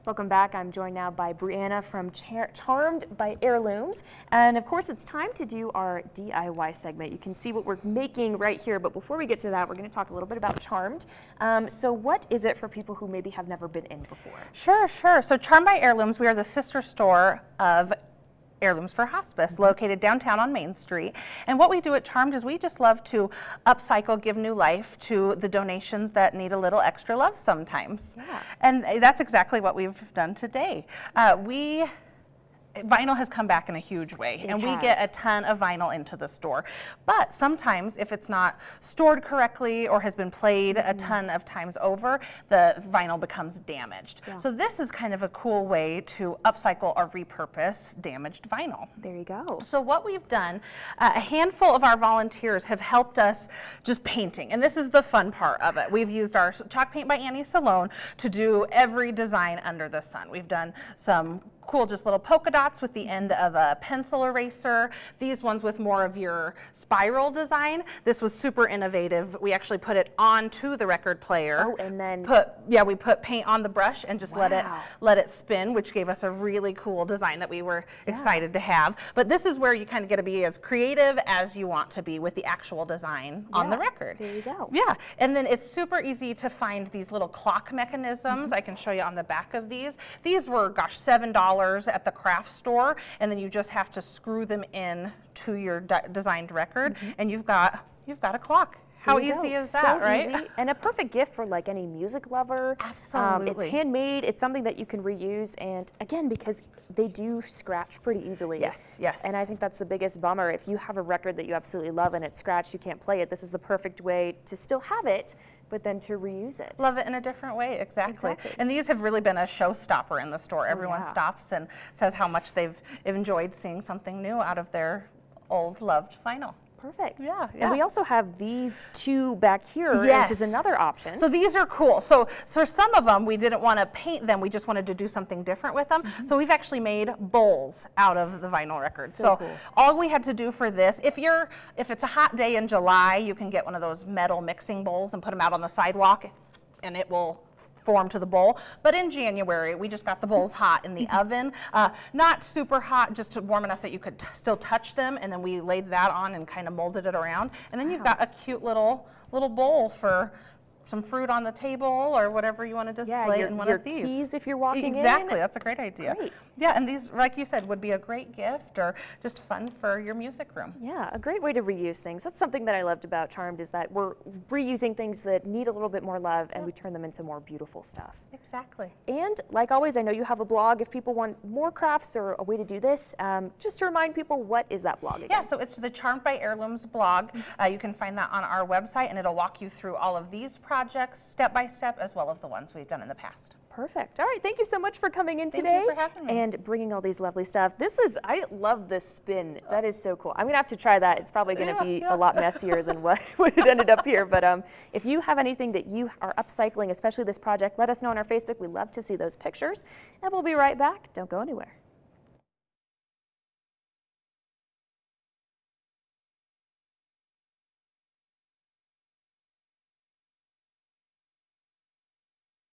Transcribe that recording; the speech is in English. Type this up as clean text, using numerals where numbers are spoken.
Welcome back. I'm joined now by Brianna from Charmed by Heirlooms. And of course, it's time to do our DIY segment. You can see what we're making right here. But before we get to that, we're going to talk a little bit about Charmed. So what is it for people who maybe have never been in before? Sure. So Charmed by Heirlooms, we are the sister store of Heirlooms for Hospice, located downtown on Main Street. And what we do at Charmed is we just love to upcycle, give new life to the donations that need a little extra love sometimes. Yeah. And that's exactly what we've done today. Vinyl has come back in a huge way, and we get a ton of vinyl into the store. But sometimes if it's not stored correctly or has been played a ton of times over, the vinyl becomes damaged. Yeah. So this is kind of a cool way to upcycle or repurpose damaged vinyl. There you go. So what we've done, a handful of our volunteers have helped us just painting, and this is the fun part of it. We've used our chalk paint by Annie Salone to do every design under the sun. We've done some cool just little polka dots with the end of a pencil eraser. These ones with more of your spiral design. This was super innovative. We actually put it onto the record player. Oh, and then we put paint on the brush and just let it spin, which gave us a really cool design that we were excited to have. But this is where you kind of get to be as creative as you want to be with the actual design on the record. There you go. Yeah, and then it's super easy to find these little clock mechanisms. I can show you on the back of these. These were, gosh, $7 at the craft store, and then you just have to screw them in to your designed record, and you've got a clock. How easy is that, right? Easy, and a perfect gift for like any music lover. Absolutely. It's handmade. It's something that you can reuse, and again, because they do scratch pretty easily. Yes. And I think that's the biggest bummer. If you have a record that you absolutely love and it's scratched, you can't play it. This is the perfect way to still have it, but then to reuse it. Love it in a different way, exactly. And these have really been a showstopper in the store. Everyone stops and says how much they've enjoyed seeing something new out of their old loved vinyl. Perfect. Yeah. And we also have these two back here, which is another option. So these are cool. So some of them, we didn't want to paint them. We just wanted to do something different with them. So we've actually made bowls out of the vinyl records. So cool. All we had to do for this, if it's a hot day in July, you can get one of those metal mixing bowls and put them out on the sidewalk, and it will form to the bowl. But in January, we just got the bowls hot in the oven. Not super hot, just warm enough that you could still touch them, and then we laid that on and kind of molded it around. And then you've got a cute little bowl for some fruit on the table or whatever you want to display in one of these. Keys if you're walking in. Exactly, that's a great idea. Great. Yeah, and these, like you said, would be a great gift or just fun for your music room. Yeah, a great way to reuse things. That's something that I loved about Charmed, is that we're reusing things that need a little bit more love, and we turn them into more beautiful stuff. Exactly. And like always, I know you have a blog. If people want more crafts or a way to do this, just to remind people, what is that blog again? Yeah, so it's the Charmed by Heirlooms blog. You can find that on our website, and it'll walk you through all of these projects step by step, as well as the ones we've done in the past. Perfect. All right, thank you so much for coming in today. Thank you for having me. And bringing all these lovely stuff. I love this spin. That is so cool. I'm gonna have to try that. It's probably gonna be a lot messier than what it ended up here. But if you have anything that you are upcycling, especially this project, let us know on our Facebook. We love to see those pictures. And we'll be right back. Don't go anywhere.